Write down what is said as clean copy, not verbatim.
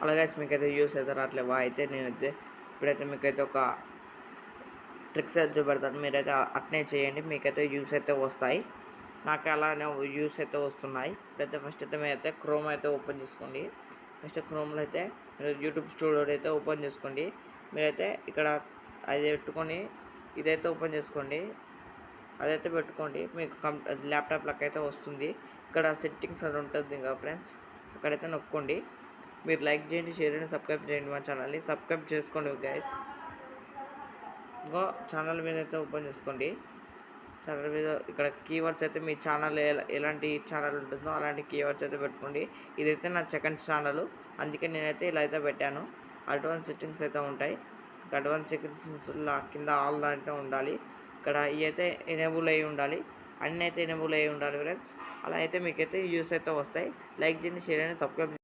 అలాగే మీకైతే యూస్ అయితే రావట్లేవా అయితే నేనైతే ఇప్పుడైతే మీకైతే ఒక ట్రిక్స్ అయితే చూపెడతాను, మీరైతే అట్నే చేయండి, మీకైతే యూస్ అయితే వస్తాయి. నాకు అలానే యూస్ అయితే వస్తున్నాయి. ఇప్పుడైతే ఫస్ట్ అయితే మీరైతే క్రోమ్ అయితే ఓపెన్ చేసుకోండి. నెక్స్ట్ క్రోమ్లో అయితే మీరు యూట్యూబ్ స్టూడియో అయితే ఓపెన్ చేసుకోండి. మీరైతే ఇక్కడ అది పెట్టుకొని ఇదైతే ఓపెన్ చేసుకోండి. అదైతే పెట్టుకోండి, మీకు ల్యాప్టాప్లకు అయితే వస్తుంది. ఇక్కడ సెట్టింగ్స్ అది ఉంటుంది ఇంకా ఫ్రెండ్స్, అక్కడైతే నొక్కండి. మీరు లైక్ చేయండి, షేర్ చేయండి, సబ్స్క్రైబ్ చేయండి మా ఛానల్ని. సబ్స్క్రైబ్ చేసుకోండి గైస్. ఇంకో ఛానల్ మీద అయితే ఓపెన్ చేసుకోండి. ఛానల్ మీద ఇక్కడ కీవర్డ్స్ అయితే మీ ఛానల్ ఎలాంటి ఛానల్ ఉంటుందో అలాంటి కీవర్డ్స్ అయితే పెట్టుకోండి. ఇదైతే నా సెకండ్ ఛానల్, అందుకే నేనైతే ఇలా అయితే పెట్టాను. అడ్వాన్స్ సెట్టింగ్స్ అయితే ఉంటాయి. అడ్వాన్స్ సెట్టింగ్స్ కింద ఆల్ అయితే ఉండాలి. ఇక్కడ ఇవి అయితే ఎనేబుల్ అయ్యి ఉండాలి, అన్నీ అయితే ఎనేబుల్ అయ్యి ఉండాలి ఫ్రెండ్స్. అలా అయితే మీకైతే యూస్ అయితే వస్తాయి. లైక్ చేయండి, షేర్ చేయండి, సబ్స్క్రైబ్